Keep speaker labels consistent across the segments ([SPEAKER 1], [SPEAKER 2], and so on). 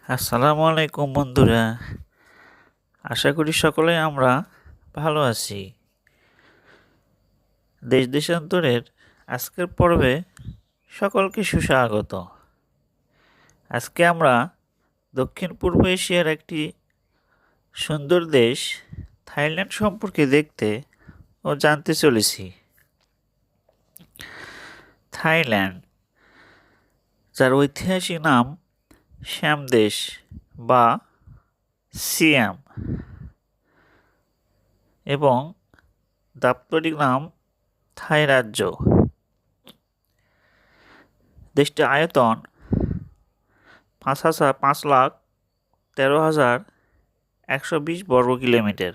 [SPEAKER 1] আসসালামু আলাইকুম বন্ধুরা। আশা করি সকলেই আমরা ভালো আছি। দেশ দেশান্তরের আজকের পর্বে সকলকে সুস্বাগত। আজকে আমরা দক্ষিণ পূর্ব এশিয়ার একটি সুন্দর দেশ থাইল্যান্ড সম্পর্কে দেখতে ও জানতে চলেছি। থাইল্যান্ড, যার ঐতিহাসিক নাম শ্যাম দেশ বা সিয়াম এবং দাপ্তরিক নাম থাই রাজ্য। দেশটির আয়তন 5,13,120 বর্গ কিলোমিটার।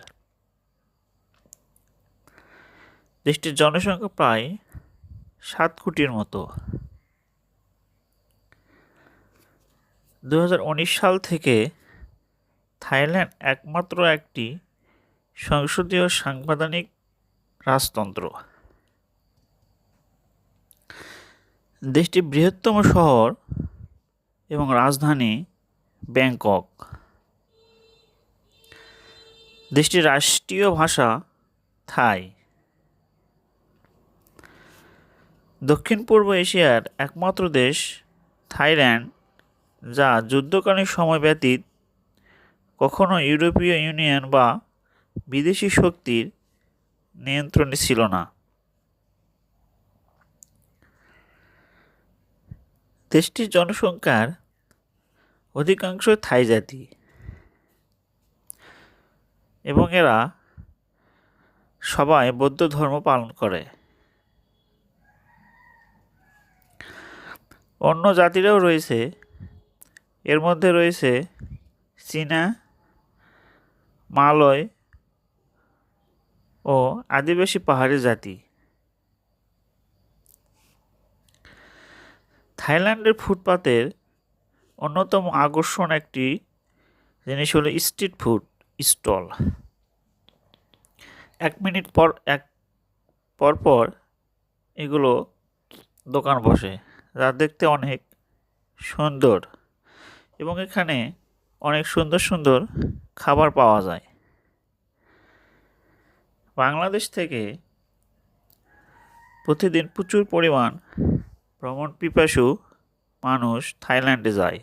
[SPEAKER 1] দেশটির জনসংখ্যা প্রায় 7 কোটির মতো। 2019 সাল থেকে থাইল্যান্ড একমাত্র একটি সংসদীয় সাংবিধানিক রাজতন্ত্র। দেশটির বৃহত্তম শহর এবং রাজধানী ব্যাংকক। দেশটির রাষ্ট্রীয় ভাষা থাই। দক্ষিণ পূর্ব এশিয়ার একমাত্র দেশ থাইল্যান্ড, যা যুদ্ধকালীন সময় ব্যতীত কখনো ইউরোপীয় ইউনিয়ন বা বিদেশি শক্তির নিয়ন্ত্রণে ছিল না। দেশটির জনসংখ্যার অধিকাংশ থাই জাতি এবং এরা সবাই বৌদ্ধ ধর্ম পালন করে। অন্য জাতিরাও রয়েছে, এর মধ্যে রয়েছে চীনা, মালয় ও আদিবাসী পাহাড়ি জাতি। থাইল্যান্ডের ফুটপাতের অন্যতম আকর্ষণ একটি জিনিস হলো স্ট্রিট ফুড স্টল। 1 মিনিট পর পর এগুলো দোকান বসে, যা দেখতে অনেক সুন্দর এবং এখানে অনেক সুন্দর সুন্দর খাবার পাওয়া যায়। বাংলাদেশ থেকে প্রতিদিন প্রচুর পরিমাণ ভ্রমণ পিপাসু মানুষ থাইল্যান্ডে যায়।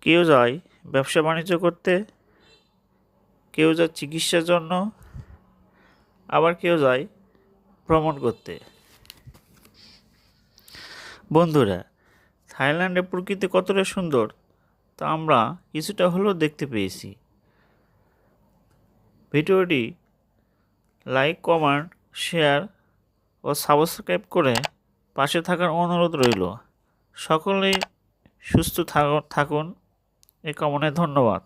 [SPEAKER 1] কেউ যায় ব্যবসা বাণিজ্য করতে, কেউ যায় চিকিৎসার জন্য, আবার কেউ যায় ভ্রমণ করতে। বন্ধুরা, থাইল্যান্ডের প্রকৃতি কতটা সুন্দর তা আমরা কিছুটা হলেও দেখতে পেয়েছি। ভিডিওটি লাইক, কমেন্ট, শেয়ার ও সাবস্ক্রাইব করে পাশে থাকার অনুরোধ রইল। সকলেই সুস্থ থাকুন, এ কামনায় ধন্যবাদ।